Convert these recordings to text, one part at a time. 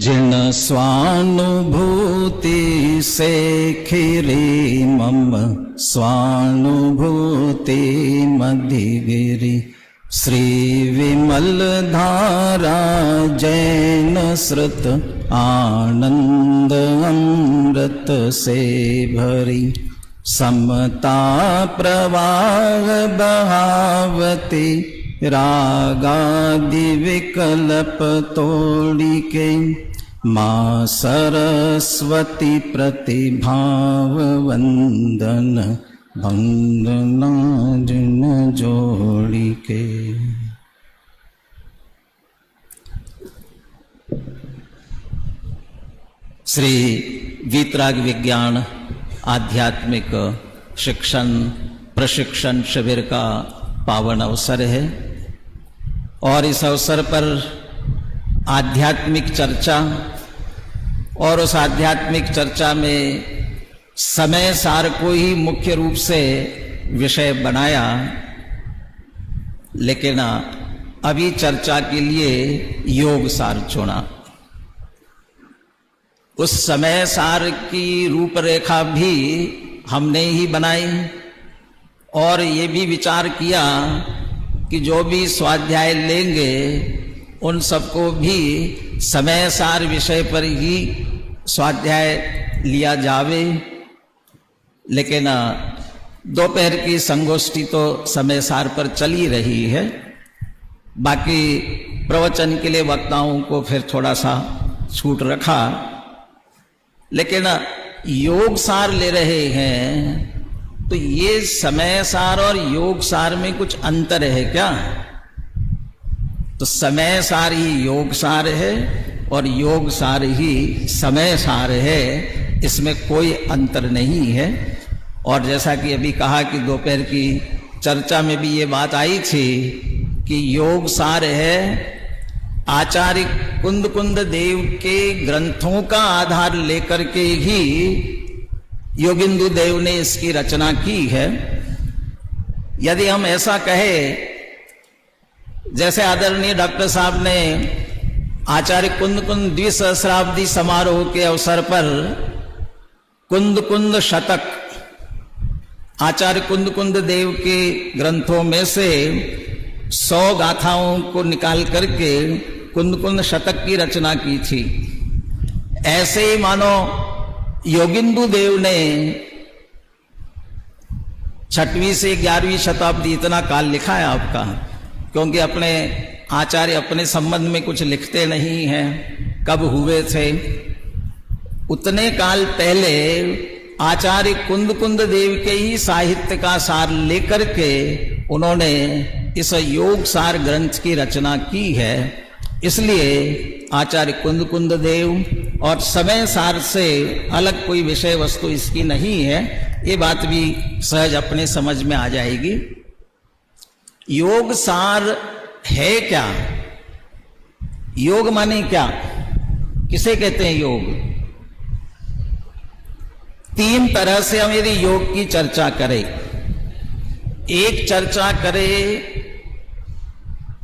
जिन स्वानुभूति से खिरे मम स्वानुभूति मधिगिरि श्री विमल धारा जैन श्रुत आनंद अमृत से भरी समता प्रवाह बहावती रागादि विकल्प तोड़ी के माँ सरस्वती प्रतिभाव वंदन वंदना जिन जोड़ी के। श्री वीतराग विज्ञान आध्यात्मिक शिक्षण प्रशिक्षण शिविर का पावन अवसर है और इस अवसर पर आध्यात्मिक चर्चा और उस आध्यात्मिक चर्चा में समय सार को ही मुख्य रूप से विषय बनाया, लेकिन अभी चर्चा के लिए योग सार चुना। उस समय सार की रूपरेखा भी हमने ही बनाई और ये भी विचार किया कि जो भी स्वाध्याय लेंगे उन सबको भी समय सार विषय पर ही स्वाध्याय लिया जावे। लेकिन दोपहर की संगोष्ठी तो समय सार पर चली रही है, बाकी प्रवचन के लिए वक्ताओं को फिर थोड़ा सा छूट रखा। लेकिन योग सार ले रहे हैं तो ये समय सार और योग सार में कुछ अंतर है क्या? तो समय सार ही योग सार है और योग सार ही समय सार है, इसमें कोई अंतर नहीं है। और जैसा कि अभी कहा कि दोपहर की चर्चा में भी ये बात आई थी कि योग सार है आचार्य कुंद कुंद देव के ग्रंथों का आधार लेकर के ही योगिंदु देव ने इसकी रचना की है। यदि हम ऐसा कहें, जैसे आदरणीय डॉक्टर साहब ने आचार्य कुंद कुंद द्विसहस्राब्दी समारोह के अवसर पर कुंद कुंद शतक आचार्य कुंद कुंद देव के ग्रंथों में से 100 गाथाओं को निकाल करके कुंद कुंद शतक की रचना की थी, ऐसे ही मानो योगिंदु देव ने 6वीं से 11वीं शताब्दी इतना काल लिखा है आपका, क्योंकि अपने आचार्य अपने संबंध में कुछ लिखते नहीं हैं, कब हुए थे। उतने काल पहले आचार्य कुंद कुंद देव के ही साहित्य का सार लेकर के उन्होंने इस योग सार ग्रंथ की रचना की है। इसलिए आचार्य कुंद कुंद देव और समय सार से अलग कोई विषय वस्तु इसकी नहीं है, ये बात भी सहज अपने समझ में आ जाएगी। योग सार है क्या? योग माने क्या? किसे कहते हैं योग? 3 तरह से हम यदि योग की चर्चा करें, एक चर्चा करें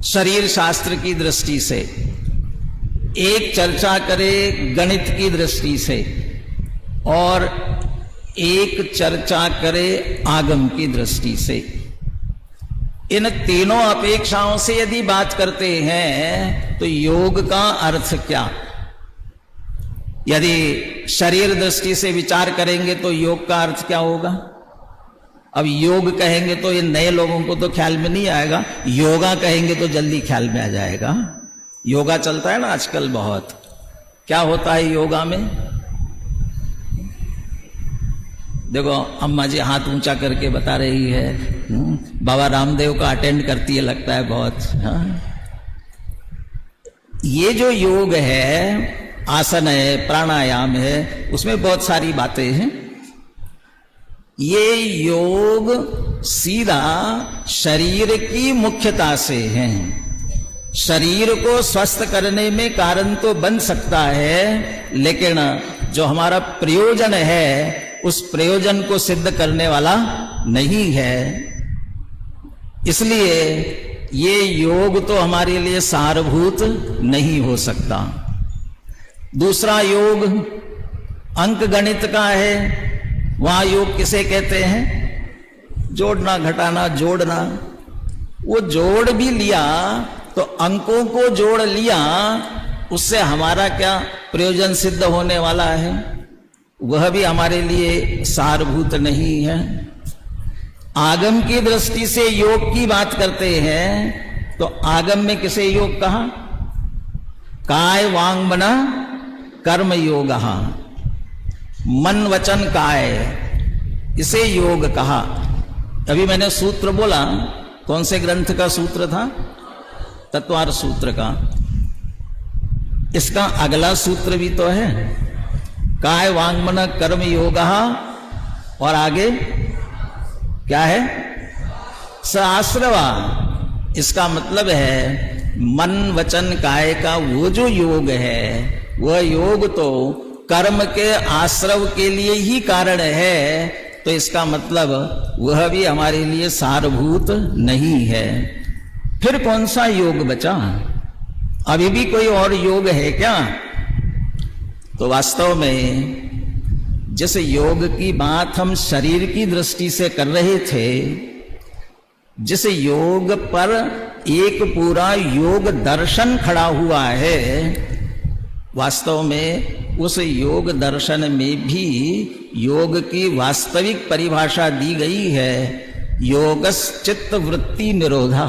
शरीर शास्त्र की दृष्टि से, एक चर्चा करें गणित की दृष्टि से और एक चर्चा करें आगम की दृष्टि से। इन तीनों अपेक्षाओं से यदि बात करते हैं तो योग का अर्थ क्या? यदि शरीर दृष्टि से विचार करेंगे तो योग का अर्थ क्या होगा? अब योग कहेंगे तो ये नए लोगों को तो ख्याल में नहीं आएगा, योगा कहेंगे तो जल्दी ख्याल में आ जाएगा। योगा चलता है ना आजकल बहुत। क्या होता है योगा में? देखो अम्मा जी हाथ ऊंचा करके बता रही है, बाबा रामदेव का अटेंड करती है लगता है बहुत। हाँ? ये जो योग है, आसन है, प्राणायाम है, उसमें बहुत सारी बातें हैं। ये योग सीधा शरीर की मुख्यता से है। शरीर को स्वस्थ करने में कारण तो बन सकता है, लेकिन जो हमारा प्रयोजन है उस प्रयोजन को सिद्ध करने वाला नहीं है। इसलिए ये योग तो हमारे लिए सारभूत नहीं हो सकता। दूसरा योग अंक गणित का है। वहां योग किसे कहते हैं? जोड़ना, घटाना, जोड़ना। वो जोड़ भी लिया तो अंकों को जोड़ लिया, उससे हमारा क्या प्रयोजन सिद्ध होने वाला है? वह भी हमारे लिए सारभूत नहीं है। आगम की दृष्टि से योग की बात करते हैं तो आगम में किसे योग कहा? काय वांग मना कर्म योग, मन वचन काय, इसे योग कहा। अभी मैंने सूत्र बोला, कौन से ग्रंथ का सूत्र था? तत्वार सूत्र का। इसका अगला सूत्र भी तो है, काय वांग मन कर्म योग, और आगे क्या है? सहस्रवा। इसका मतलब है मन वचन काय का वो जो योग है, वह योग तो कर्म के आश्रव के लिए ही कारण है, तो इसका मतलब वह भी हमारे लिए सारभूत नहीं है। फिर कौन सा योग बचा? अभी भी कोई और योग है क्या? तो वास्तव में जिस योग की बात हम शरीर की दृष्टि से कर रहे थे, जिस योग पर एक पूरा योग दर्शन खड़ा हुआ है, वास्तव में उस योग दर्शन में भी योग की वास्तविक परिभाषा दी गई है, योगश्चित्त वृत्ति निरोधा।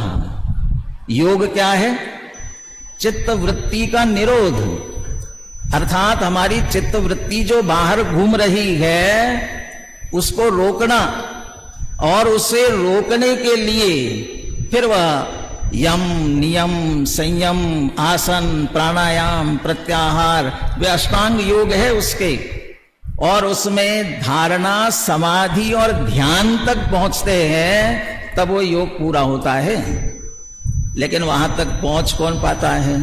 योग क्या है? चित्त वृत्ति का निरोध, अर्थात हमारी चित्त वृत्ति जो बाहर घूम रही है उसको रोकना, और उसे रोकने के लिए फिर वह यम, नियम, संयम, आसन, प्राणायाम, प्रत्याहार, वे अष्टांग योग है उसके, और उसमें धारणा, समाधि और ध्यान तक पहुंचते हैं, तब वो योग पूरा होता है। लेकिन वहां तक पहुंच कौन पाता है?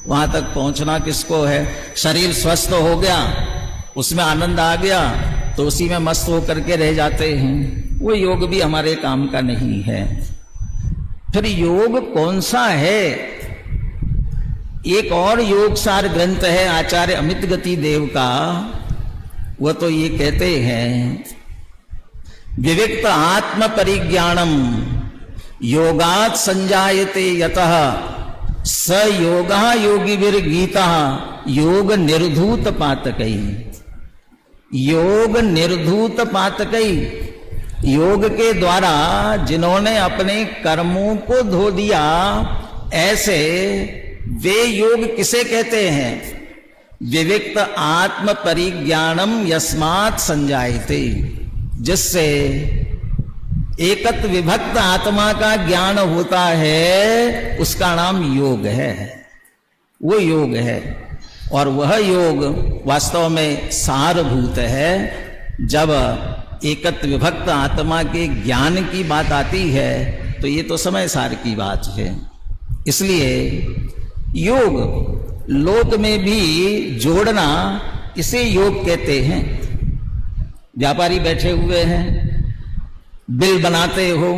वहां तक पहुंचना किसको है? शरीर स्वस्थ हो गया, उसमें आनंद आ गया, तो उसी में मस्त होकर के रह जाते हैं। वो योग भी हमारे काम का नहीं है। फिर योग कौन सा है? एक और योग सार ग्रंथ है आचार्य अमित गति देव का, वह तो ये कहते हैं, विविक्त आत्म परिज्ञानम योगात् संजायते यतः स योगा योगिभिर गीता योग निर्धूत पातकई। योग निर्धूत पातकई, योग के द्वारा जिन्होंने अपने कर्मों को धो दिया, ऐसे वे योग किसे कहते हैं? विविक्त आत्म परिज्ञानम यस्मात् संजायते, जिससे एकत विभक्त आत्मा का ज्ञान होता है, उसका नाम योग है। वो योग है, और वह योग वास्तव में सारभूत है। जब एकत विभक्त आत्मा के ज्ञान की बात आती है तो ये तो समय सार की बात है। इसलिए योग लोक में भी जोड़ना, इसे योग कहते हैं। व्यापारी बैठे हुए हैं, बिल बनाते हो,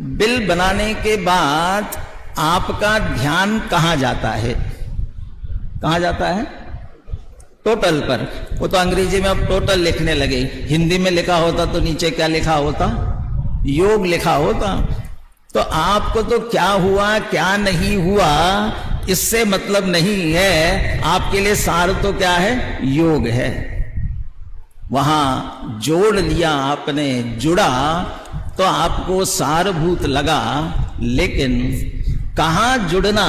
बिल बनाने के बाद आपका ध्यान कहां जाता है? कहां जाता है? टोटल पर। वो तो अंग्रेजी में अब टोटल लिखने लगे, हिंदी में लिखा होता तो नीचे क्या लिखा होता? योग लिखा होता। तो आपको तो क्या हुआ क्या नहीं हुआ इससे मतलब नहीं है, आपके लिए सार तो क्या है? योग है। वहां जोड़ लिया आपने, जुड़ा तो आपको सारभूत लगा, लेकिन कहां जुड़ना?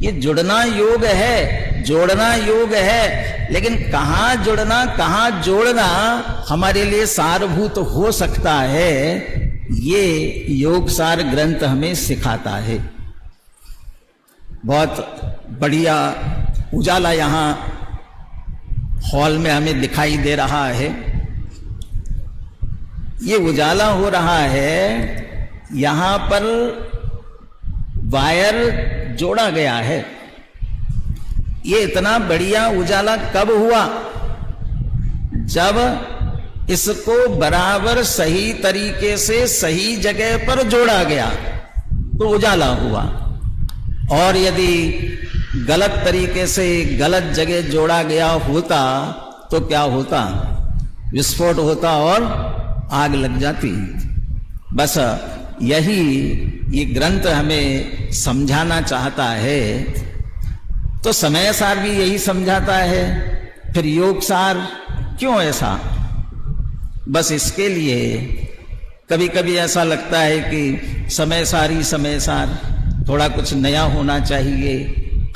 ये जुड़ना योग है, जोड़ना योग है, लेकिन कहां जुड़ना, कहां जोड़ना हमारे लिए सारभूत हो सकता है, ये योग सार ग्रंथ हमें सिखाता है। बहुत बढ़िया उजाला यहां हॉल में हमें दिखाई दे रहा है। ये उजाला हो रहा है, यहां पर वायर जोड़ा गया है। ये इतना बढ़िया उजाला कब हुआ? जब इसको बराबर सही तरीके से सही जगह पर जोड़ा गया तो उजाला हुआ। और यदि गलत तरीके से गलत जगह जोड़ा गया होता तो क्या होता? विस्फोट होता और आग लग जाती। बस यही ये ग्रंथ हमें समझाना चाहता है। तो समय सार भी यही समझाता है, फिर योग सार क्यों ऐसा? बस इसके लिए कभी कभी ऐसा लगता है कि समय सार ही समय सार, थोड़ा कुछ नया होना चाहिए,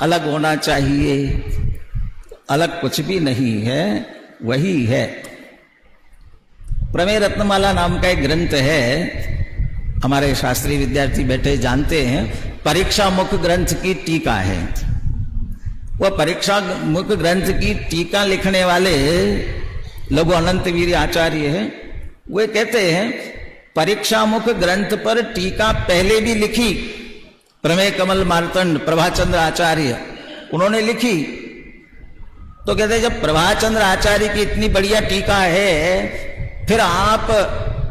अलग होना चाहिए। अलग कुछ भी नहीं है, वही है। प्रमेय रत्नमाला नाम का एक ग्रंथ है, हमारे शास्त्रीय विद्यार्थी बैठे जानते हैं, परीक्षा मुख ग्रंथ की टीका है। वह परीक्षा मुख ग्रंथ की टीका लिखने वाले लघु अनंत वीर आचार्य हैं। वे कहते हैं परीक्षा मुख ग्रंथ पर टीका पहले भी लिखी, प्रमेय कमल मार्तंड प्रभाचंद्र आचार्य उन्होंने लिखी। तो कहते जब प्रभाचंद्र आचार्य की इतनी बढ़िया टीका है, फिर आप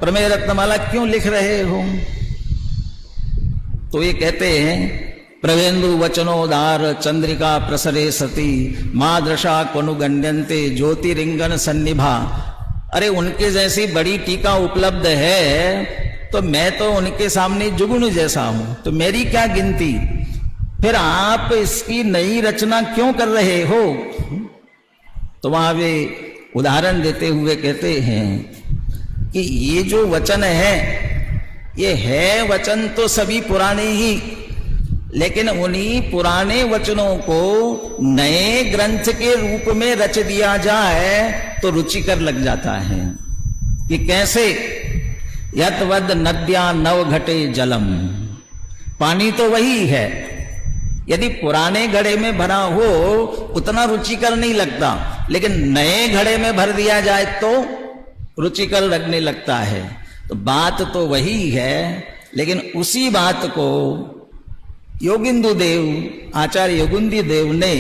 प्रमेय रत्नमाला क्यों लिख रहे हो? तो ये कहते हैं प्रवेंदु वचनोदार चंद्रिका प्रसरे सती मादृशा कनुगण्यन्ते ज्योतिरिंगन सन्निभा। अरे उनके जैसी बड़ी टीका उपलब्ध है तो मैं तो उनके सामने जुगनू जैसा हूं, तो मेरी क्या गिनती? फिर आप इसकी नई रचना क्यों कर रहे हो? तो वहां वे उदाहरण देते हुए कहते हैं कि ये जो वचन है, ये है वचन तो सभी पुराने ही, लेकिन उन्हीं पुराने वचनों को नए ग्रंथ के रूप में रच दिया जाए तो रुचिकर लग जाता है। कि कैसे? यतवद नद्या नव घटे जलम, पानी तो वही है, यदि पुराने घड़े में भरा हो उतना रुचिकर नहीं लगता, लेकिन नए घड़े में भर दिया जाए तो रुचिकर लगने लगता है। तो बात तो वही है, लेकिन उसी बात को योगिंदु देव, आचार्य योगिंदु देव ने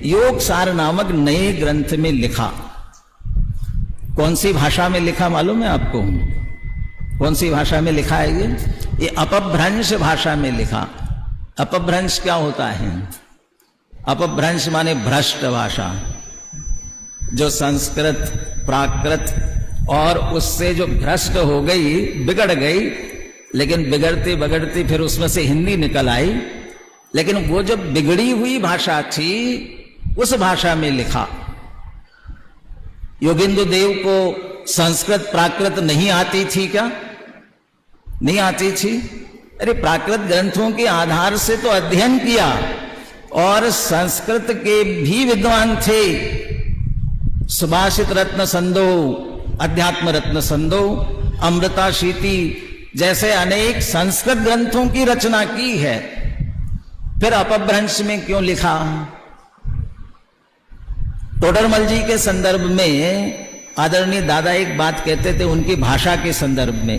योग सार नामक नए ग्रंथ में लिखा। कौन सी भाषा में लिखा मालूम है आपको? कौन सी भाषा में लिखा है ये अपभ्रंश भाषा में लिखा। अपभ्रंश क्या होता है? अपभ्रंश माने भ्रष्ट भाषा, जो संस्कृत प्राकृत और उससे जो भ्रष्ट हो गई, बिगड़ गई, लेकिन बिगड़ती बिगड़ती फिर उसमें से हिंदी निकल आई, लेकिन वो जो बिगड़ी हुई भाषा थी उस भाषा में लिखा। योगिंदु देव को संस्कृत प्राकृत नहीं आती थी क्या? नहीं आती थी। अरे प्राकृत ग्रंथों के आधार से तो अध्ययन किया, और संस्कृत के भी विद्वान थे। सुभाषित रत्न संदो, अध्यात्म रत्न संदो, अमृता शीति जैसे अनेक संस्कृत ग्रंथों की रचना की है। फिर अपभ्रंश में क्यों लिखा? तोडरमल जी के संदर्भ में आदरणीय दादा एक बात कहते थे उनकी भाषा के संदर्भ में।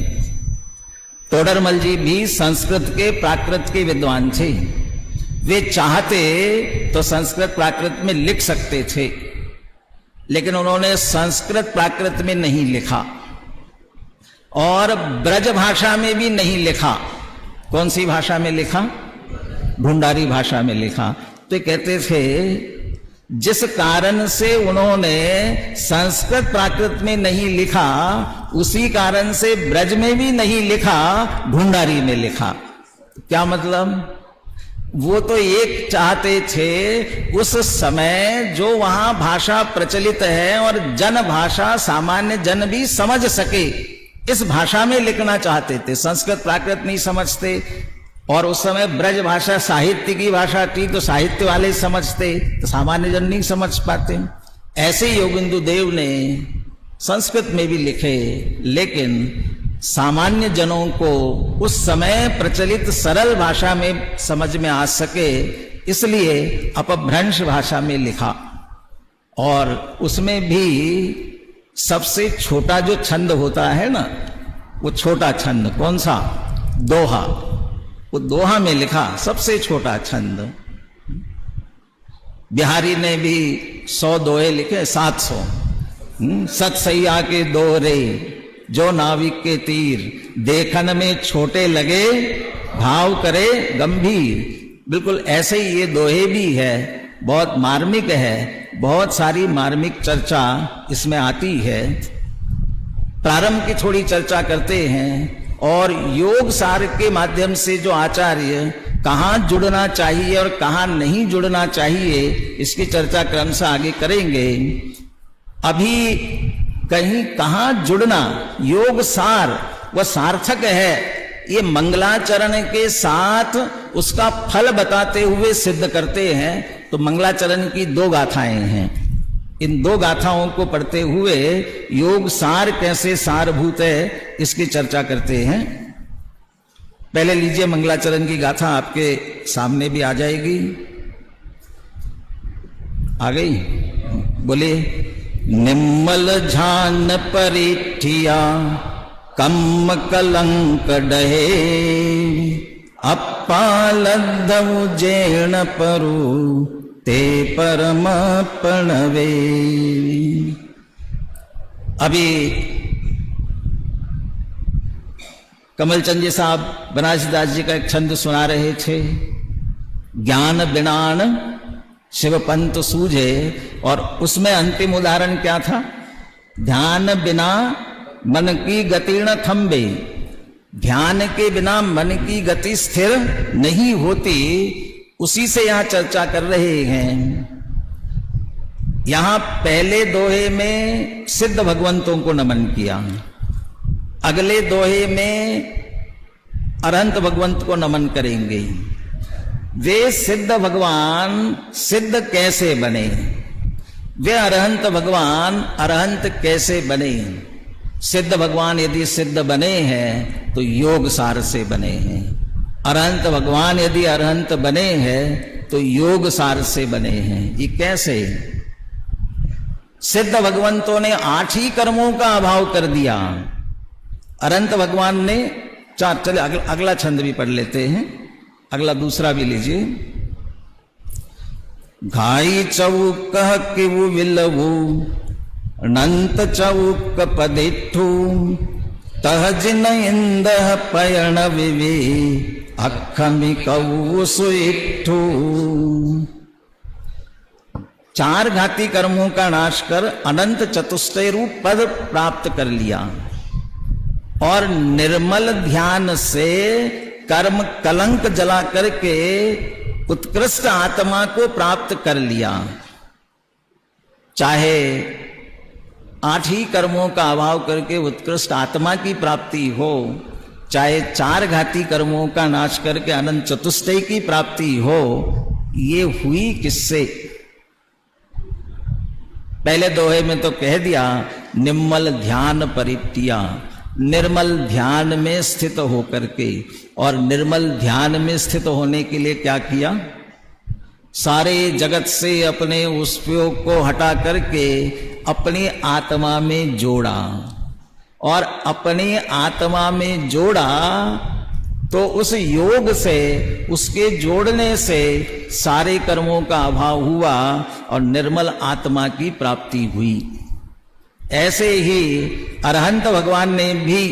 तोडरमल जी भी संस्कृत के प्राकृत के विद्वान थे। वे चाहते तो संस्कृत प्राकृत में लिख सकते थे, लेकिन उन्होंने संस्कृत प्राकृत में नहीं लिखा और ब्रज भाषा में भी नहीं लिखा। कौन सी भाषा में लिखा? भुंडारी भाषा में लिखा। तो कहते थे जिस कारण से उन्होंने संस्कृत प्राकृत में नहीं लिखा, उसी कारण से ब्रज में भी नहीं लिखा, भुंडारी में लिखा। क्या मतलब? वो तो एक चाहते थे उस समय जो वहां भाषा प्रचलित है और जन भाषा सामान्य जन भी समझ सके, इस भाषा में लिखना चाहते थे। संस्कृत प्राकृत नहीं समझते, और उस समय ब्रज भाषा साहित्य की भाषा थी, तो साहित्य वाले समझते, तो सामान्य जन नहीं समझ पाते। ऐसे योगिंदु देव ने संस्कृत में भी लिखे, लेकिन सामान्य जनों को उस समय प्रचलित सरल भाषा में समझ में आ सके, इसलिए अपभ्रंश भाषा में लिखा। और उसमें भी सबसे छोटा जो छंद होता है ना, वो छोटा छंद कौन सा? दोहा। वो दोहा में लिखा, सबसे छोटा छंद। बिहारी ने भी 100 दोहे लिखे, 700। सतसैया के दोहरे जो नाविक के तीर, देखन में छोटे लगे भाव करे गंभीर। बिल्कुल ऐसे ही ये दोहे भी है, बहुत मार्मिक है, बहुत सारी मार्मिक चर्चा इसमें आती है। प्रारंभ की थोड़ी चर्चा करते हैं और योग सार के माध्यम से जो आचार्य कहाँ जुड़ना चाहिए और कहाँ नहीं जुड़ना चाहिए, इसकी चर्चा क्रमशः आगे करेंगे। अभी कहीं कहाँ जुड़ना, योग सार वह सार्थक है, ये मंगलाचरण के साथ उसका फल बताते हुए सिद्ध करते हैं। तो मंगलाचरण की 2 गाथाएं हैं, इन 2 गाथाओं को पढ़ते हुए योग सार कैसे सारभूत है इसकी चर्चा करते हैं। पहले लीजिए मंगलाचरण की गाथा, आपके सामने भी आ जाएगी। आ गई? बोले, निम्मल झान परिठिया कम कलंक डहे, अप्पालद्धउ जेण परु ते परम प्रणवे। अभी कमलचंद जी साहब बनारसीदास जी का एक छंद सुना रहे थे, ज्ञान बिनान शिव पंथ सूझे, और उसमें अंतिम उदाहरण क्या था? ध्यान बिना मन की गति न थम्बे, ध्यान के बिना मन की गति स्थिर नहीं होती। उसी से यहां चर्चा कर रहे हैं। यहां पहले दोहे में सिद्ध भगवंतों को नमन किया, अगले दोहे में अरहंत भगवंत को नमन करेंगे। वे सिद्ध भगवान सिद्ध कैसे बने, वे अरहंत भगवान अरहंत कैसे बने? सिद्ध भगवान यदि सिद्ध बने हैं तो योग सार से बने हैं, अरहंत भगवान यदि अरहंत बने हैं तो योग सार से बने हैं। ये कैसे? सिद्ध भगवंतों ने 8 ही कर्मों का अभाव कर दिया, अरहंत भगवान ने 4। चले अगला छंद भी पढ़ लेते हैं, अगला दूसरा भी लीजिए। घाई चौक किवु विलवु अनंत चौक पदिठु, तहजिन इंदह पयण विवे अखमि कऊ सुइठु। 4 घाती कर्मों का नाश कर अनंत चतुष्टय रूप पद प्राप्त कर लिया और निर्मल ध्यान से कर्म कलंक जला करके उत्कृष्ट आत्मा को प्राप्त कर लिया। चाहे 8 ही कर्मों का अभाव करके उत्कृष्ट आत्मा की प्राप्ति हो, चाहे 4 घाती कर्मों का नाश करके अनंत चतुष्टय की प्राप्ति हो, ये हुई किससे? पहले दोहे में तो कह दिया, निम्मल ध्यान परित्या, निर्मल ध्यान में स्थित होकर के। और निर्मल ध्यान में स्थित होने के लिए क्या किया? सारे जगत से अपने उस उपयोग को हटा करके अपनी आत्मा में जोड़ा, और अपनी आत्मा में जोड़ा तो उस योग से, उसके जोड़ने से सारे कर्मों का अभाव हुआ और निर्मल आत्मा की प्राप्ति हुई। ऐसे ही अरहंत भगवान ने भी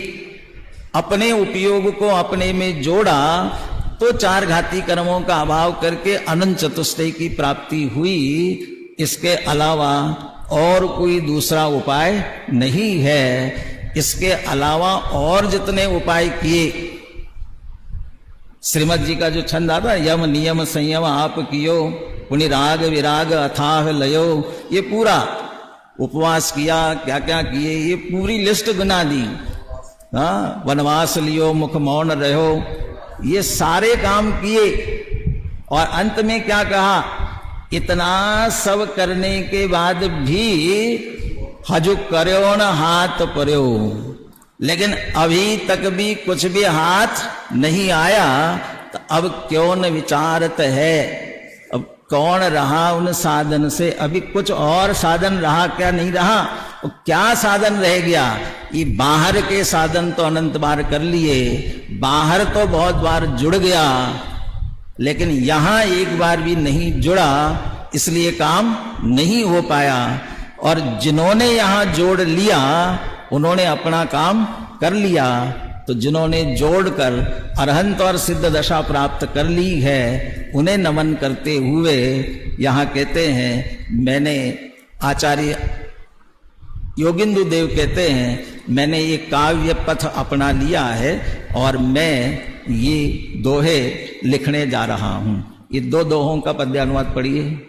अपने उपयोग को अपने में जोड़ा तो 4 घाती कर्मों का अभाव करके अनंत चतुष्टय की प्राप्ति हुई। इसके अलावा और कोई दूसरा उपाय नहीं है। इसके अलावा और जितने उपाय किए, श्रीमद जी का जो छंद आता है, यम नियम संयम आप कियो, पुनि राग विराग अथाह लयो, ये पूरा उपवास किया, क्या क्या किए, ये पूरी लिस्ट बना दी। हाँ, वनवास लियो, मुख मौन रहो, ये सारे काम किए और अंत में क्या कहा? इतना सब करने के बाद भी हजु कर्यो न हाथ पर्यो, लेकिन अभी तक भी कुछ भी हाथ नहीं आया, तो अब क्यों न विचारत है? अब कौन रहा उन साधन से? अभी कुछ और साधन रहा क्या? नहीं रहा। तो क्या साधन रह गया? ये बाहर के साधन तो अनंत बार कर लिए, बाहर तो बहुत बार जुड़ गया, लेकिन यहां एक बार भी नहीं जुड़ा, इसलिए काम नहीं हो पाया। और जिन्होंने यहां जोड़ लिया उन्होंने अपना काम कर लिया। तो जिन्होंने जोड़कर अरहंत और सिद्ध दशा प्राप्त कर ली है, उन्हें नमन करते हुए यहाँ कहते हैं, मैंने आचार्य योगिंदु देव कहते हैं, मैंने ये काव्य पथ अपना लिया है और मैं ये दोहे लिखने जा रहा हूं। ये दो दोहों का पद्यानुवाद पढ़िए।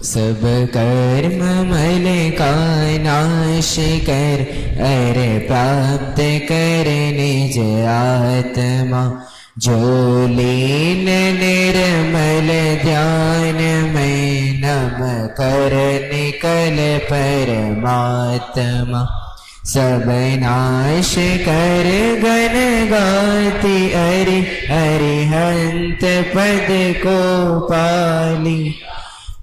सब कर्म मल का नाश कर, अरे प्राप्त कर निज आत्मा। जो लीन निर्मल ध्यान में नम कर निकल परमात्मा। सब नाश कर गण गाति, अरि अरिहंत पद को पाली।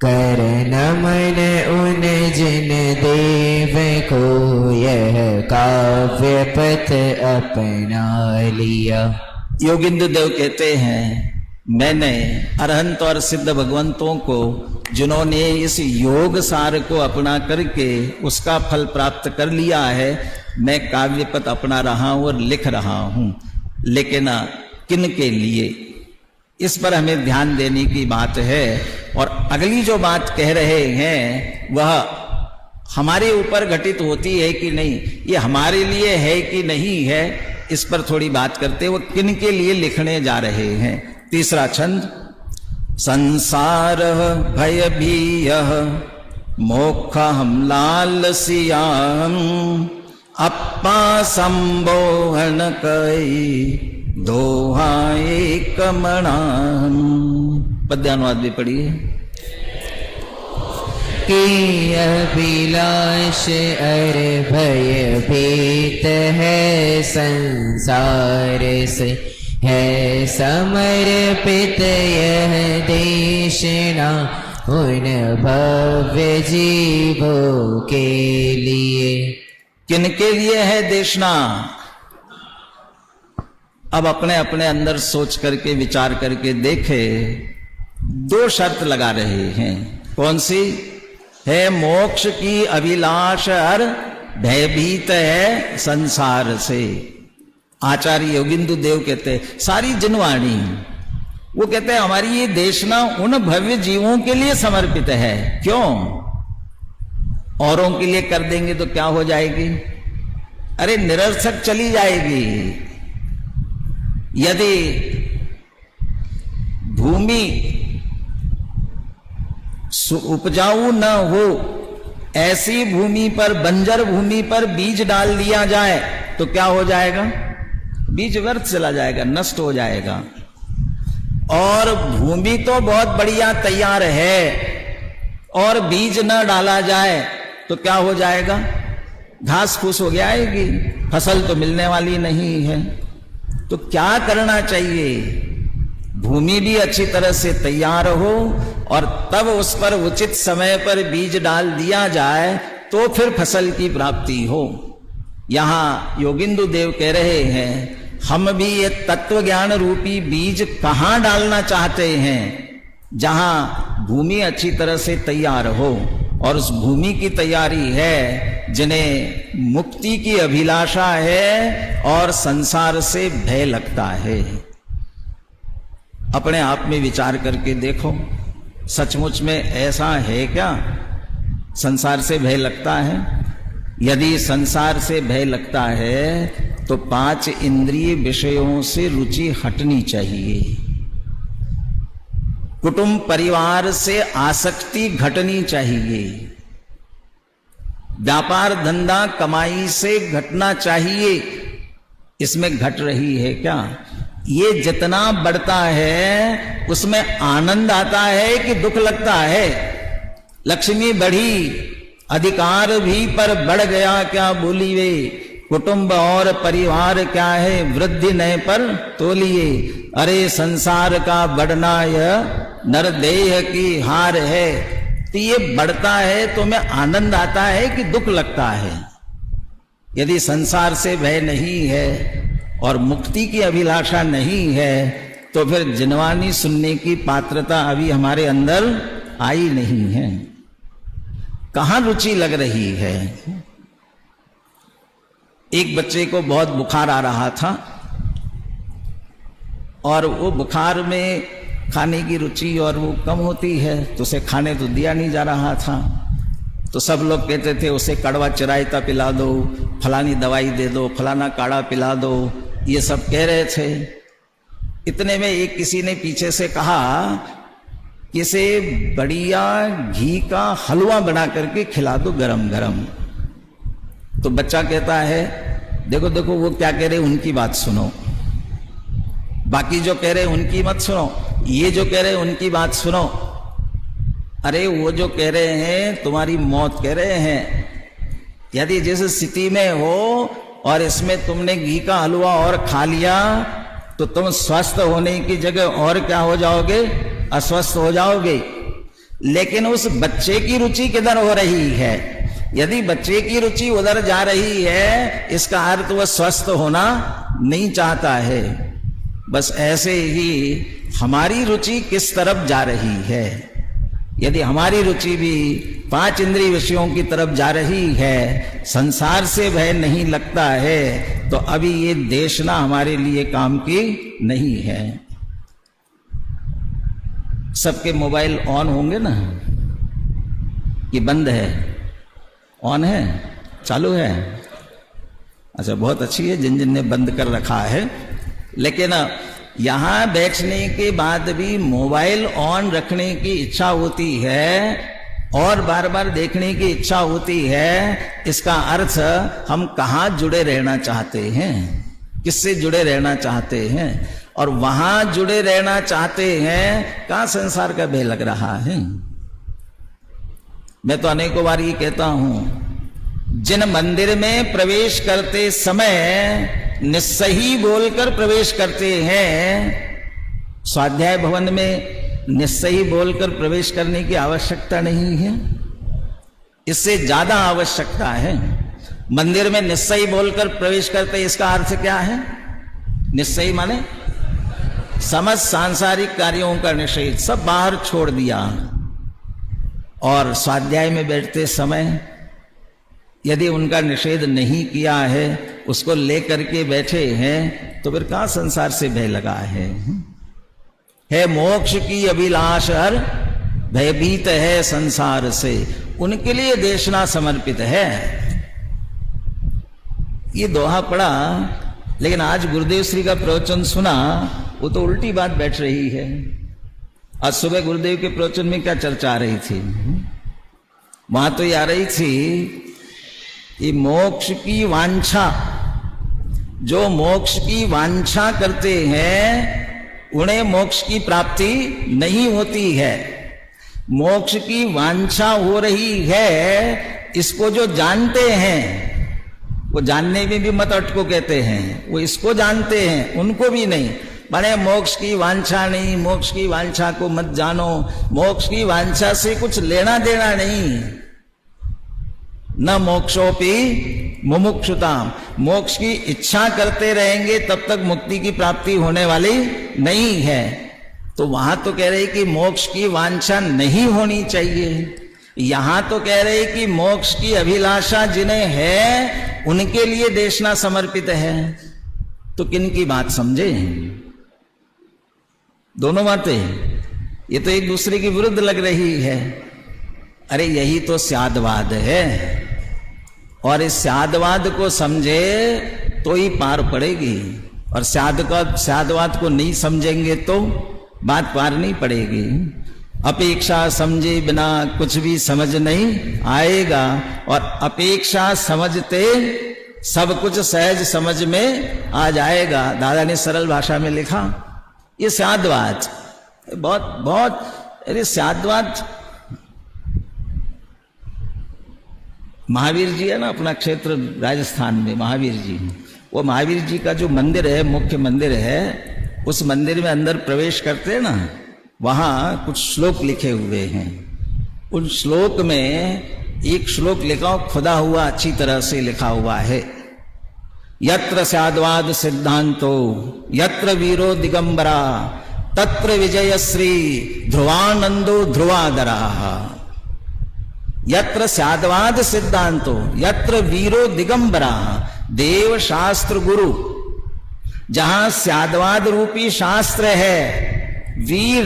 कर नमन उन जिन देव को, यह काव्य पथ अपना लिया। योगिंद्र देव कहते हैं, मैंने अरहंत और सिद्ध भगवंतों को, जिन्होंने इस योग सार को अपना करके उसका फल प्राप्त कर लिया है, मैं काव्य पथ अपना रहा हूं और लिख रहा हूं। लेकिन किन के लिए, इस पर हमें ध्यान देने की बात है। और अगली जो बात कह रहे हैं वह हमारे ऊपर घटित होती है कि नहीं, ये हमारे लिए है कि नहीं है, इस पर थोड़ी बात करते। वो किन के लिए लिखने जा रहे हैं। तीसरा छंद, संसार भय भीयः मोक्षं लालसियाम, अप्पा संबोहन कई दोहा एक मणाम। पद्यानुवाद भी पढ़िए। कि अभिलाष अर भय भीत है, संसार से है समर्पित यह देशना, उन भव्य जीवों के लिए। किन के लिए है देशना? अब अपने अपने अंदर सोच करके विचार करके देखे। दो शर्त लगा रहे हैं। कौन सी है? मोक्ष की अभिलाष और भयभीत है संसार से। आचार्य योगिंदु देव कहते हैं, सारी जिनवाणी वो कहते हैं हमारी ये देशना उन भव्य जीवों के लिए समर्पित है। क्यों? औरों के लिए कर देंगे तो क्या हो जाएगी? अरे निरर्थक चली जाएगी। यदि भूमि उपजाऊ न हो, ऐसी भूमि पर, बंजर भूमि पर बीज डाल दिया जाए तो क्या हो जाएगा? बीज व्यर्थ चला जाएगा, नष्ट हो जाएगा। और भूमि तो बहुत बढ़िया तैयार है और बीज न डाला जाए तो क्या हो जाएगा? घास फूस हो जाएगी, फसल तो मिलने वाली नहीं है। तो क्या करना चाहिए? भूमि भी अच्छी तरह से तैयार हो और तब उस पर उचित समय पर बीज डाल दिया जाए तो फिर फसल की प्राप्ति हो। यहां योगिंदु देव कह रहे हैं, हम भी ये तत्व ज्ञान रूपी बीज कहां डालना चाहते हैं? जहां भूमि अच्छी तरह से तैयार हो। और उस भूमि की तैयारी है जिन्हें मुक्ति की अभिलाषा है और संसार से भय लगता है। अपने आप में विचार करके देखो, सचमुच में ऐसा है क्या? संसार से भय लगता है? यदि संसार से भय लगता है तो 5 इंद्रिय विषयों से रुचि हटनी चाहिए। कुटुंब परिवार से आसक्ति घटनी चाहिए। व्यापार धंधा कमाई से घटना चाहिए। इसमें घट रही है क्या? ये जितना बढ़ता है उसमें आनंद आता है कि दुख लगता है? लक्ष्मी बढ़ी, अधिकार भी पर बढ़ गया क्या बोली वे, कुटुंब और परिवार क्या है वृद्धि नए पर तोलिए। अरे संसार का बढ़ना यह नरदेह की हार है। तो ये बढ़ता है तो में आनंद आता है कि दुख लगता है? यदि संसार से भय नहीं है और मुक्ति की अभिलाषा नहीं है तो फिर जिनवानी सुनने की पात्रता अभी हमारे अंदर आई नहीं है। कहां रुचि लग रही है? एक बच्चे को बहुत बुखार आ रहा था और वो बुखार में खाने की रुचि और वो कम होती है, तो उसे खाने तो दिया नहीं जा रहा था। तो सब लोग कहते थे उसे कड़वा चिरायता पिला दो, फलानी दवाई दे दो, फलाना काढ़ा पिला दो, ये सब कह रहे थे। इतने में एक किसी ने पीछे से कहा कि इसे बढ़िया घी का हलवा बना करके खिला दो गरम गरम। तो बच्चा कहता है देखो देखो वो क्या कह रहे उनकी बात सुनो, बाकी जो कह रहे उनकी मत सुनो, ये जो कह रहे उनकी बात सुनो। अरे वो जो कह रहे हैं तुम्हारी मौत कह रहे हैं। यदि जिस स्थिति में हो और इसमें तुमने घी का हलवा और खा लिया तो तुम स्वस्थ होने की जगह और क्या हो जाओगे, अस्वस्थ हो जाओगे। लेकिन उस बच्चे की रुचि किधर हो रही है? यदि बच्चे की रुचि उधर जा रही है, इसका अर्थ वह स्वस्थ होना नहीं चाहता है। बस ऐसे ही हमारी रुचि किस तरफ जा रही है। यदि हमारी रुचि भी 5 इंद्रिय विषयों की तरफ जा रही है, संसार से भय नहीं लगता है, तो अभी ये देशना हमारे लिए काम की नहीं है। सबके मोबाइल ऑन होंगे ना कि बंद है? ऑन है, चालू है? अच्छा, बहुत अच्छी है जिन जिन ने बंद कर रखा है। लेकिन यहां बैठने के बाद भी मोबाइल ऑन रखने की इच्छा होती है और बार बार देखने की इच्छा होती है। इसका अर्थ हम कहां जुड़े रहना चाहते हैं, किससे जुड़े रहना चाहते हैं, और वहां जुड़े रहना चाहते हैं कहां संसार का भय लग रहा है। मैं तो अनेकों बार ये कहता हूं, जिन मंदिर में प्रवेश करते समय निस्सही बोलकर प्रवेश करते हैं, स्वाध्याय भवन में निस्सही बोलकर प्रवेश करने की आवश्यकता नहीं है, इससे ज्यादा आवश्यकता है। मंदिर में निस्सही बोलकर प्रवेश करते, इसका अर्थ क्या है? निस्सही माने समस्त सांसारिक कार्यों का निषेध, सब बाहर छोड़ दिया। और स्वाध्याय में बैठते समय यदि उनका निषेध नहीं किया है, उसको लेकर के बैठे हैं, तो फिर कहां संसार से भय लगा है मोक्ष की अभिलाष हर भयभीत है संसार से, उनके लिए देशना समर्पित है। ये दोहा पढ़ा, लेकिन आज गुरुदेव श्री का प्रवचन सुना, वो तो उल्टी बात बैठ रही है। आज सुबह गुरुदेव के प्रवचन में क्या चर्चा आ रही थी? वहां तो ये आ रही थी कि मोक्ष की वांछा, जो मोक्ष की वांछा करते हैं उन्हें मोक्ष की प्राप्ति नहीं होती है। मोक्ष की वांछा हो रही है, इसको जो जानते हैं, वो जानने में भी मत अटको कहते हैं, वो इसको जानते हैं, उनको भी नहीं। माने मोक्ष की वांछा नहीं, मोक्ष की वांछा को मत जानो, मोक्ष की वांछा से कुछ लेना देना नहीं। न मोक्षोपि मुमुक्षुताम, मोक्ष की इच्छा करते रहेंगे तब तक मुक्ति की प्राप्ति होने वाली नहीं है। तो वहां तो कह रहे कि मोक्ष की वांछा नहीं होनी चाहिए, यहां तो कह रहे कि मोक्ष की अभिलाषा जिन्हें है उनके लिए देशना समर्पित है। तो किन की बात समझे? दोनों बातें ये तो एक दूसरे के विरुद्ध लग रही है। अरे यही तो स्यादवाद है, और इस स्यादवाद को समझे तो ही पार पड़ेगी, और स्यादवाद को नहीं समझेंगे तो बात पार नहीं पड़ेगी। अपेक्षा समझे बिना कुछ भी समझ नहीं आएगा, और अपेक्षा समझते सब कुछ सहज समझ में आ जाएगा। दादा ने सरल भाषा में लिखा, ये स्यादवाद बहुत बहुत, अरे स्यादवाद, महावीर जी है ना, अपना क्षेत्र राजस्थान में महावीर जी, वो महावीर जी का जो मंदिर है, मुख्य मंदिर है, उस मंदिर में अंदर प्रवेश करते हैं ना, वहां कुछ श्लोक लिखे हुए हैं। उन श्लोक में एक श्लोक लिखा, खुदा हुआ अच्छी तरह से लिखा हुआ है, यत्र स्याद्वाद सिद्धांतो यत्र वीरो दिगंबरा तत्र विजयश्री ध्रुवानंदो ध्रुवादरा। यत्र स्याद्वाद सिद्धांतो यत्र वीरो दिगंबरा, देव शास्त्र गुरु जहां स्याद्वाद रूपी शास्त्र है, वीर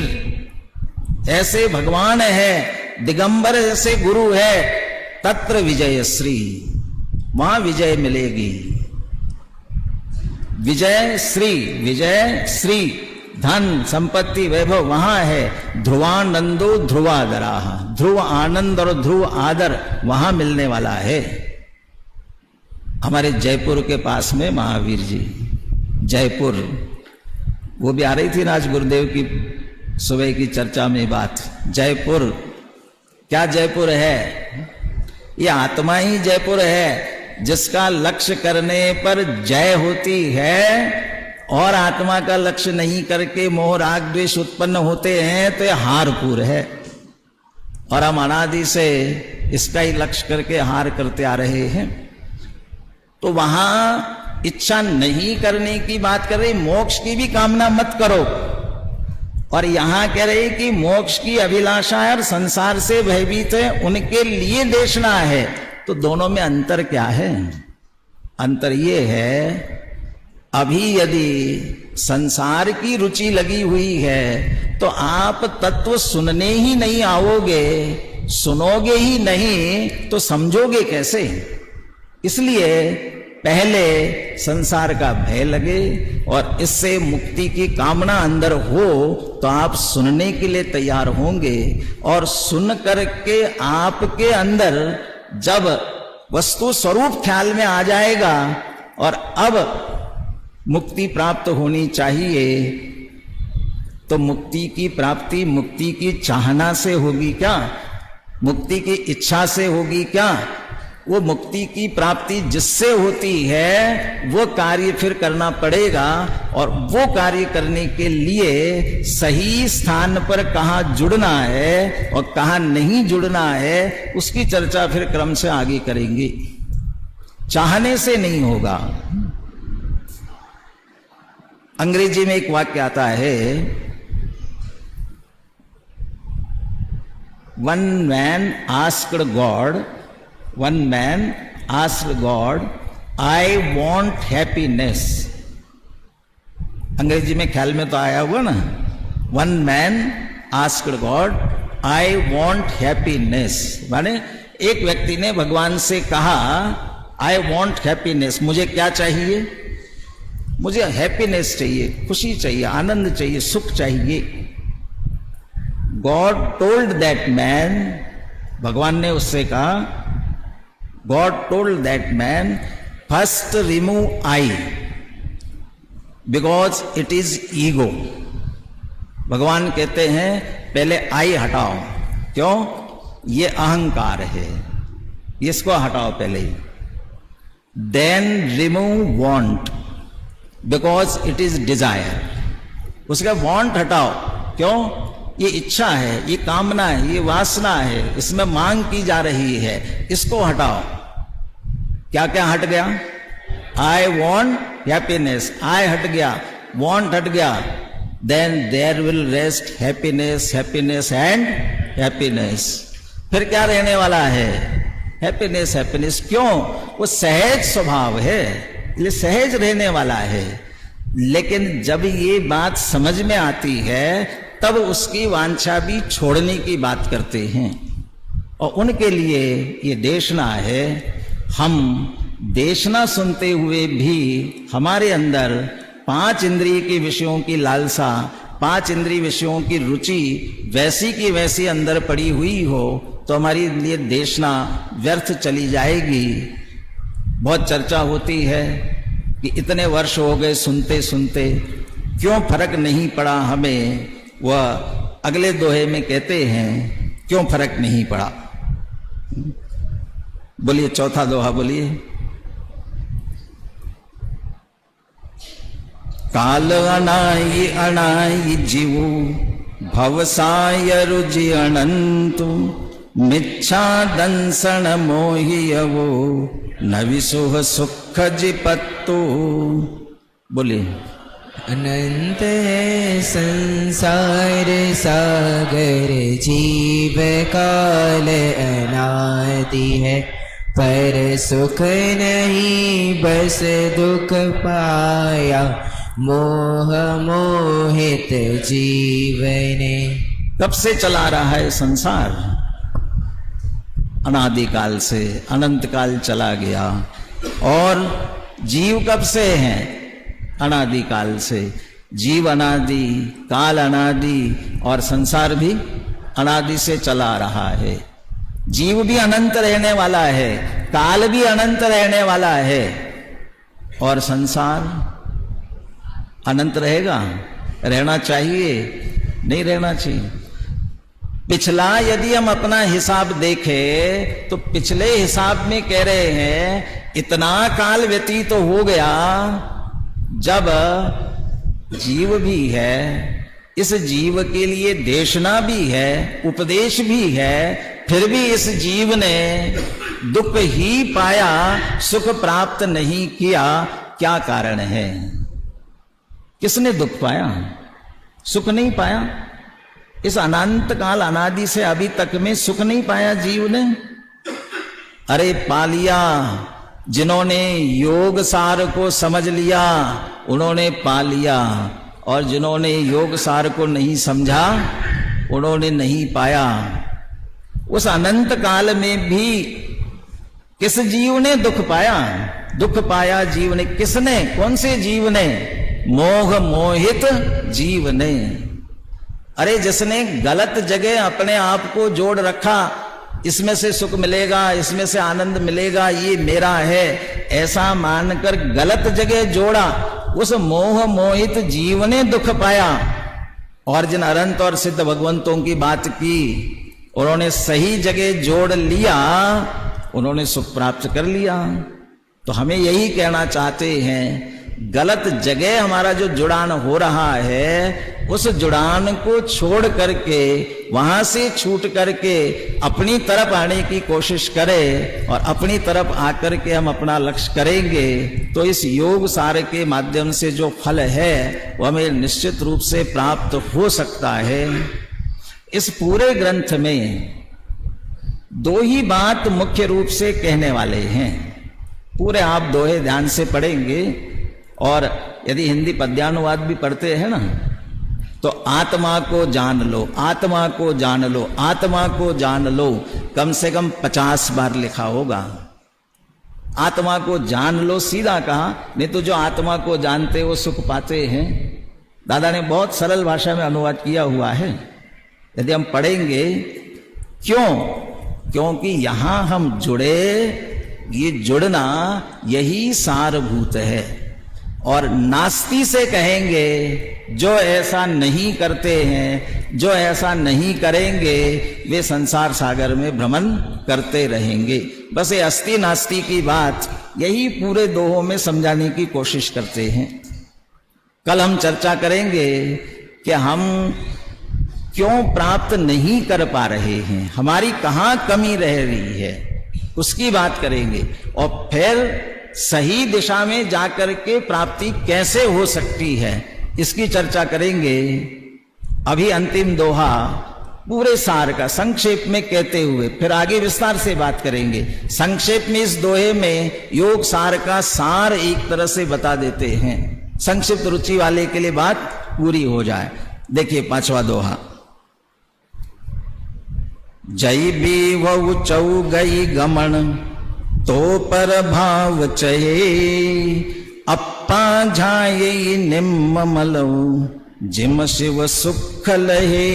ऐसे भगवान है, दिगंबर ऐसे गुरु है, तत्र विजय श्री, वहां विजय मिलेगी। विजय श्री धन संपत्ति वैभव वहां है। ध्रुवानंदो ध्रुवादरा, ध्रुव आनंद और ध्रुव आदर वहां मिलने वाला है। हमारे जयपुर के पास में महावीर जी, जयपुर, वो भी आ रही थी ना आज गुरुदेव की सुबह की चर्चा में बात। जयपुर, क्या जयपुर है? ये आत्मा ही जयपुर है, जिसका लक्ष्य करने पर जय होती है, और आत्मा का लक्ष्य नहीं करके मोह राग द्वेष उत्पन्न होते हैं तो यह हारपुर है। और हम अनादि से इसका ही लक्ष्य करके हार करते आ रहे हैं। तो वहां इच्छा नहीं करने की बात कर रही, मोक्ष की भी कामना मत करो। और यहां कह रहे कि मोक्ष की अभिलाषा है और संसार से भयभीत है, उनके लिए देशना है। तो दोनों में अंतर क्या है? अंतर ये है, अभी यदि संसार की रुचि लगी हुई है तो आप तत्व सुनने ही नहीं आओगे, सुनोगे ही नहीं तो समझोगे कैसे? इसलिए पहले संसार का भय लगे और इससे मुक्ति की कामना अंदर हो तो आप सुनने के लिए तैयार होंगे। और सुन करके आपके अंदर जब वस्तु स्वरूप ख्याल में आ जाएगा और अब मुक्ति प्राप्त होनी चाहिए, तो मुक्ति की प्राप्ति मुक्ति की चाहना से होगी क्या? मुक्ति की इच्छा से होगी क्या? वो मुक्ति की प्राप्ति जिससे होती है वो कार्य फिर करना पड़ेगा। और वो कार्य करने के लिए सही स्थान पर कहाँ जुड़ना है और कहाँ नहीं जुड़ना है, उसकी चर्चा फिर क्रम से आगे करेंगे। चाहने से नहीं होगा। अंग्रेजी में एक वाक्य आता है, one man asked God I want happiness. अंग्रेजी में ख्याल में तो आया हुआ ना, one man asked God I want happiness, माने एक व्यक्ति ने भगवान से कहा आई वॉन्ट हैप्पीनेस, मुझे क्या चाहिए? मुझे हैप्पीनेस चाहिए, खुशी चाहिए, आनंद चाहिए, सुख चाहिए। गॉड टोल्ड दैट मैन, भगवान ने उससे कहा, God told that man first remove I because it is ego. भगवान कहते हैं पहले आई हटाओ, क्यों? ये अहंकार है, इसको हटाओ पहले ही। Then remove want because it is desire, उसका वांट हटाओ, क्यों? ये इच्छा है, ये कामना है, ये वासना है, इसमें मांग की जा रही है, इसको हटाओ। क्या क्या हट गया? आई वॉन्ट हैप्पीनेस, आई हट गया, वॉन्ट हट गया, then there will rest happiness, happiness and happiness. फिर क्या रहने वाला है? Happiness, happiness. क्यों? वो सहज स्वभाव है, ये सहज रहने वाला है। लेकिन जब ये बात समझ में आती है तब उसकी वांछा भी छोड़ने की बात करते हैं। और उनके लिए ये देशना है। हम देशना सुनते हुए भी हमारे अंदर 5 इंद्रिय के विषयों की लालसा, 5 इंद्रिय विषयों की रुचि वैसी की वैसी अंदर पड़ी हुई हो तो हमारी लिए देशना व्यर्थ चली जाएगी। बहुत चर्चा होती है कि इतने वर्ष हो गए सुनते सुनते, क्यों फर्क नहीं पड़ा हमें? वह अगले दोहे में कहते हैं क्यों फर्क नहीं पड़ा। बोलिए चौथा दोहा बोलिए। काल अनाई अनाई जीवो भवसाय रुजि अनंतु मिच्छा दंसन मोहियवो न विसुह सुख जिपत्तु। बोलिए। अनंत है संसार सागर जीव काल अनादि है, पर सुख नहीं बस दुख पाया मोह मोहित जीवने। कब से चला रहा है संसार? अनादिकाल से, अनंत काल चला गया। और जीव कब से हैं? अनादिकाल से। जीव अनादि, काल अनादि, और संसार भी अनादि से चला रहा है। जीव भी अनंत रहने वाला है, काल भी अनंत रहने वाला है, और संसार अनंत रहेगा? रहना चाहिए? नहीं रहना चाहिए। पिछला यदि हम अपना हिसाब देखें तो पिछले हिसाब में कह रहे हैं इतना काल व्यतीत तो हो गया जब जीव भी है, इस जीव के लिए देशना भी है, उपदेश भी है, फिर भी इस जीव ने दुख ही पाया, सुख प्राप्त नहीं किया। क्या कारण है? किसने दुख पाया, सुख नहीं पाया? इस अनंत काल अनादि से अभी तक में सुख नहीं पाया जीव ने। अरे पा लिया, जिन्होंने योग सार को समझ लिया उन्होंने पा लिया, और जिन्होंने योग सार को नहीं समझा उन्होंने नहीं पाया। उस अनंत काल में भी किस जीव ने दुख पाया? दुख पाया जीव ने। किसने? कौन से जीव ने? मोह मोहित जीव ने। अरे जिसने गलत जगह अपने आप को जोड़ रखा, इसमें से सुख मिलेगा, इसमें से आनंद मिलेगा, ये मेरा है, ऐसा मानकर गलत जगह जोड़ा, उस मोह मोहित जीव ने दुख पाया। और जिन अनंत और सिद्ध भगवंतों की बात की, उन्होंने सही जगह जोड़ लिया, उन्होंने सुख प्राप्त कर लिया। तो हमें यही कहना चाहते हैं, गलत जगह हमारा जो जुड़ान हो रहा है, उस जुड़ान को छोड़ करके, वहां से छूट करके अपनी तरफ आने की कोशिश करें, और अपनी तरफ आकर के हम अपना लक्ष्य करेंगे तो इस योग सार के माध्यम से जो फल है वो हमें निश्चित रूप से प्राप्त हो सकता है। इस पूरे ग्रंथ में दो ही बात मुख्य रूप से कहने वाले हैं। पूरे आप दोहे ध्यान से पढ़ेंगे, और यदि हिंदी पद्यानुवाद भी पढ़ते हैं ना, तो आत्मा को जान लो, आत्मा को जान लो, आत्मा को जान लो, कम से कम 50 बार लिखा होगा। आत्मा को जान लो सीधा कहा, नहीं तो जो आत्मा को जानते वो सुख पाते हैं। दादा ने बहुत सरल भाषा में अनुवाद किया हुआ है, यदि हम पढ़ेंगे। क्यों? क्योंकि यहां हम जुड़े, ये जुड़ना यही सारभूत है। और नास्ती से कहेंगे जो ऐसा नहीं करते हैं, जो ऐसा नहीं करेंगे, वे संसार सागर में भ्रमण करते रहेंगे। बस ये अस्ति नास्ती की बात यही पूरे दोहों में समझाने की कोशिश करते हैं। कल हम चर्चा करेंगे कि हम क्यों प्राप्त नहीं कर पा रहे हैं, हमारी कहां कमी रह रही है, उसकी बात करेंगे। और फिर सही दिशा में जाकर के प्राप्ति कैसे हो सकती है, इसकी चर्चा करेंगे। अभी अंतिम दोहा पूरे सार का संक्षेप में कहते हुए फिर आगे विस्तार से बात करेंगे। संक्षेप में इस दोहे में योग सार का सार एक तरह से बता देते हैं, संक्षिप्त रुचि वाले के लिए बात पूरी हो जाए। देखिए 5वां दोहा। जय भी वह चौ गई गमन तो पर भाव चये, अप्पा झाये निम्म मलऊ जिम शिव सुख लहे।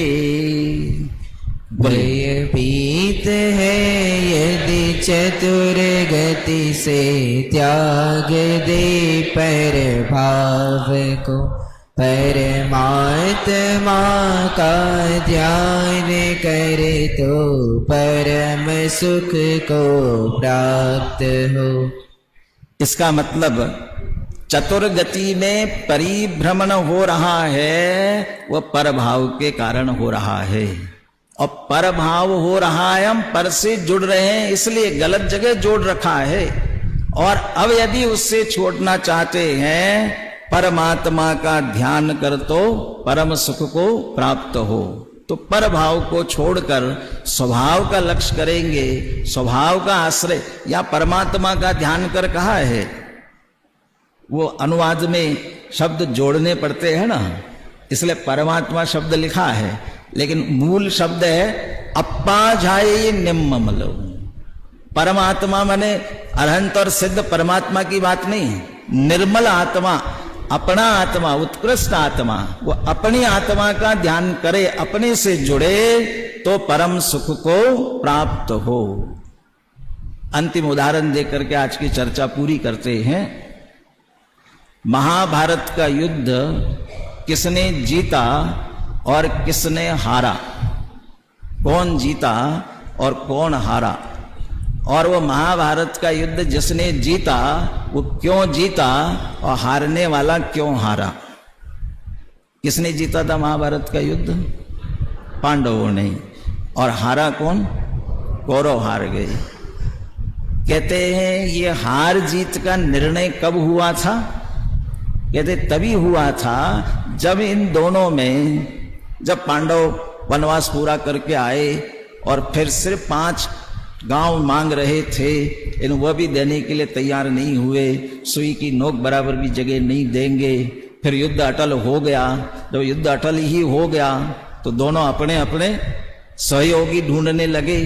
भय भीत है यदि चतुर गति से त्याग दे पर भाव को, परमात्मा का ध्यान करे तो परम सुख को प्राप्त हो। इसका मतलब चतुर्गति में परिभ्रमण हो रहा है, वह परभाव के कारण हो रहा है। और परभाव हो रहा है, हम पर से जुड़ रहे हैं, इसलिए गलत जगह जोड़ रखा है। और अब यदि उससे छोड़ना चाहते हैं, परमात्मा का ध्यान कर तो परम सुख को प्राप्त हो, तो पर भाव को छोड़कर स्वभाव का लक्ष्य करेंगे, स्वभाव का आश्रय या परमात्मा का ध्यान कर कहा है। वो अनुवाद में शब्द जोड़ने पड़ते हैं ना, इसलिए परमात्मा शब्द लिखा है, लेकिन मूल शब्द है अप्पा जाए निम्ममलो। परमात्मा माने अरहंत और सिद्ध परमात्मा की बात नहीं है, निर्मल आत्मा, अपना आत्मा, उत्कृष्ट आत्मा, वो अपनी आत्मा का ध्यान करे, अपने से जुड़े तो परम सुख को प्राप्त हो। अंतिम उदाहरण देकर के आज की चर्चा पूरी करते हैं। महाभारत का युद्ध किसने जीता और किसने हारा, कौन जीता और कौन हारा, और वो महाभारत का युद्ध जिसने जीता वो क्यों जीता और हारने वाला क्यों हारा। किसने जीता था महाभारत का युद्ध? पांडवों ने। और हारा कौन? कौरव हार गए। कहते हैं ये हार जीत का निर्णय कब हुआ था? कहते तभी हुआ था जब इन दोनों में, जब पांडव वनवास पूरा करके आए और फिर सिर्फ 5 गांव मांग रहे थे, इन वह भी देने के लिए तैयार नहीं हुए, सुई की नोक बराबर भी जगह नहीं देंगे। फिर युद्ध अटल हो गया। जब युद्ध अटल ही हो गया तो दोनों अपने अपने सहयोगी ढूंढने लगे।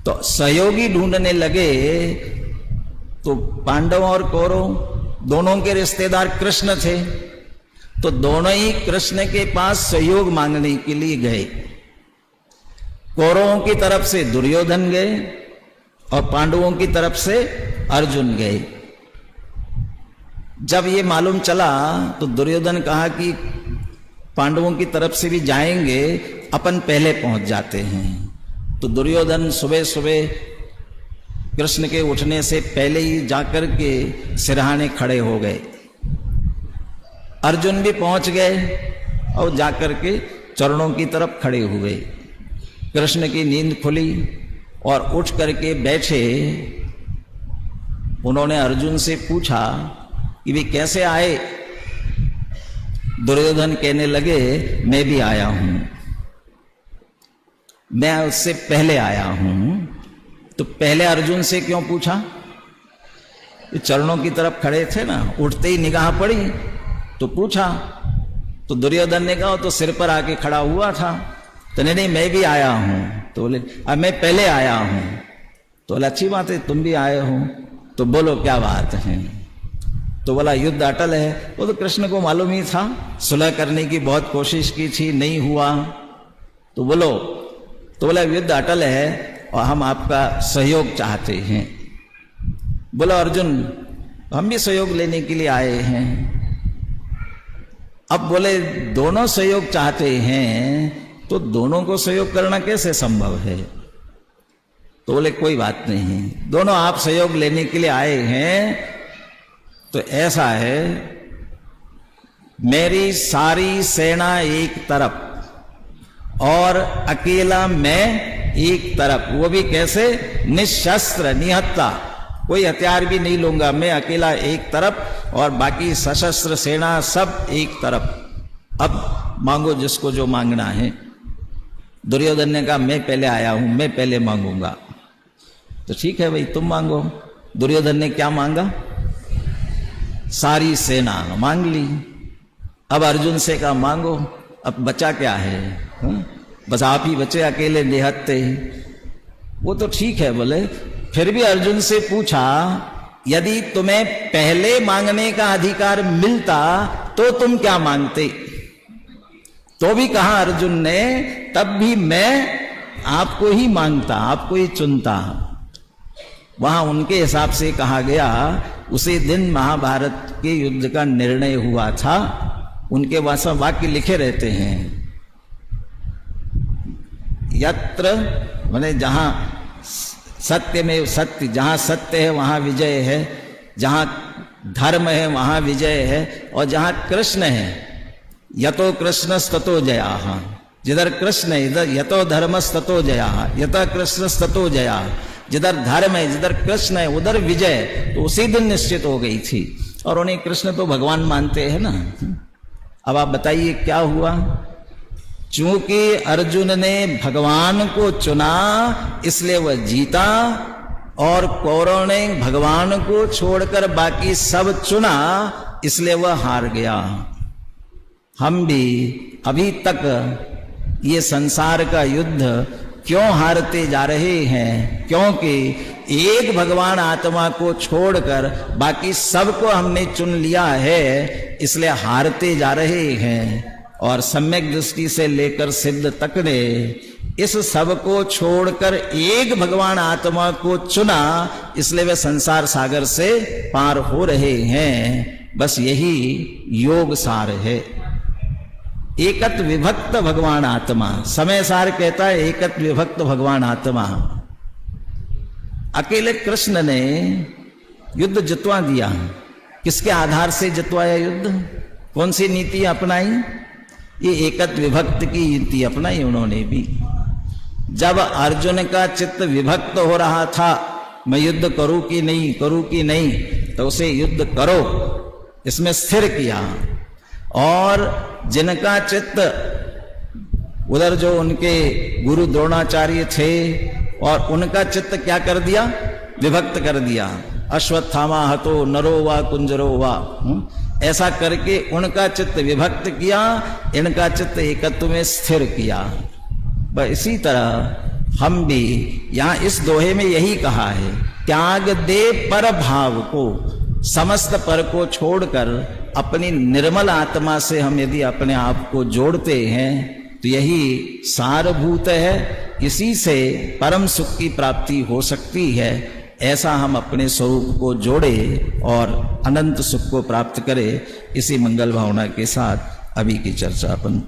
तो सहयोगी ढूंढने लगे तो पांडव और कौरव दोनों के रिश्तेदार कृष्ण थे, तो दोनों ही कृष्ण के पास सहयोग मांगने के लिए गए। कौरवों की तरफ से दुर्योधन गए और पांडवों की तरफ से अर्जुन गए। जब ये मालूम चला तो दुर्योधन कहा कि पांडवों की तरफ से भी जाएंगे, अपन पहले पहुंच जाते हैं। तो दुर्योधन सुबह सुबह कृष्ण के उठने से पहले ही जाकर के सिरहाने खड़े हो गए। अर्जुन भी पहुंच गए और जाकर के चरणों की तरफ खड़े हुए। कृष्ण की नींद खुली और उठ करके बैठे। उन्होंने अर्जुन से पूछा कि वे कैसे आए? दुर्योधन कहने लगे मैं भी आया हूं, मैं उससे पहले आया हूं। तो पहले अर्जुन से क्यों पूछा? चरणों की तरफ खड़े थे ना, उठते ही निगाह पड़ी तो पूछा। तो दुर्योधन ने कहा तो सिर पर आके खड़ा हुआ था। तो नहीं मैं भी आया हूं। तो बोले अब मैं पहले आया हूं। तो बोला अच्छी बात है तुम भी आए हो, तो बोलो क्या बात है। तो बोला युद्ध अटल है। वो तो कृष्ण को मालूम ही था, सुलह करने की बहुत कोशिश की थी, नहीं हुआ। तो बोलो। तो बोला युद्ध अटल है और हम आपका सहयोग चाहते हैं। बोला अर्जुन हम भी सहयोग लेने के लिए आए हैं। अब बोले दोनों सहयोग चाहते हैं तो दोनों को सहयोग करना कैसे संभव है? तो बोले कोई बात नहीं, दोनों आप सहयोग लेने के लिए आए हैं तो ऐसा है, मेरी सारी सेना एक तरफ और अकेला मैं एक तरफ। वो भी कैसे? निशस्त्र, निहत्ता, कोई हथियार भी नहीं लूंगा, मैं अकेला एक तरफ और बाकी सशस्त्र सेना सब एक तरफ। अब मांगो जिसको जो मांगना है। दुर्योधन ने कहा मैं पहले आया हूं, मैं पहले मांगूंगा। तो ठीक है भाई तुम मांगो। दुर्योधन ने क्या मांगा? सारी सेना मांग ली। अब अर्जुन से कहा मांगो, अब बचा क्या है? बस आप ही बचे अकेले निहत्ते। वो तो ठीक है बोले। फिर भी अर्जुन से पूछा यदि तुम्हें पहले मांगने का अधिकार मिलता तो तुम क्या मांगते? तो भी कहा अर्जुन ने तब भी मैं आपको ही मांगता, आपको ही चुनता। वहां उनके हिसाब से कहा गया उसी दिन महाभारत के युद्ध का निर्णय हुआ था। उनके वाक्य लिखे रहते हैं, यत्र माने जहां सत्य में सत्य, जहां सत्य है वहां विजय है, जहां धर्म है वहां विजय है, और जहां कृष्ण है यतो कृष्णस्ततो जयाः। जिधर कृष्ण है इधर यतो धर्मस्ततो जयाः, यतः कृष्णस्ततो जयाः। जिधर धर्म है जिधर कृष्ण है उधर विजय। तो उसी दिन निश्चित हो गई थी। और उन्हें कृष्ण तो भगवान मानते हैं ना। अब आप बताइए क्या हुआ? चूंकि अर्जुन ने भगवान को चुना इसलिए वह जीता, और कौरव ने भगवान को छोड़कर बाकी सब चुना इसलिए वह हार गया। हम भी अभी तक ये संसार का युद्ध क्यों हारते जा रहे हैं? क्योंकि एक भगवान आत्मा को छोड़कर बाकी सबको हमने चुन लिया है, इसलिए हारते जा रहे हैं। और सम्यक दृष्टि से लेकर सिद्ध तक ने इस सब को छोड़कर एक भगवान आत्मा को चुना, इसलिए वे संसार सागर से पार हो रहे हैं। बस यही योग सार है। एकत विभक्त भगवान आत्मा, समय सार कहता है एकत विभक्त भगवान आत्मा। अकेले कृष्ण ने युद्ध जितवा दिया। किसके आधार से जितवाया युद्ध? कौन सी नीति अपनाई? ये एकत विभक्त की नीति अपनाई उन्होंने भी। जब अर्जुन का चित्त विभक्त हो रहा था, मैं युद्ध करूं कि नहीं करूं कि नहीं, तो उसे युद्ध करो इसमें स्थिर किया। और जिनका चित्त उधर जो उनके गुरु द्रोणाचार्य थे, और उनका चित्त क्या कर दिया? विभक्त कर दिया। अश्वत्थामा हतो नरो वा कुंजरो वा, ऐसा करके उनका चित्त विभक्त किया, इनका चित्त एकत्व में स्थिर किया। बस इसी तरह हम भी यहां इस दोहे में यही कहा है, त्याग दे पर भाव को, समस्त पर को छोड़कर अपनी निर्मल आत्मा से हम यदि अपने आप को जोड़ते हैं तो यही सारभूत है। इसी से परम सुख की प्राप्ति हो सकती है। ऐसा हम अपने स्वरूप को जोड़े और अनंत सुख को प्राप्त करें। इसी मंगल भावना के साथ अभी की चर्चा अपन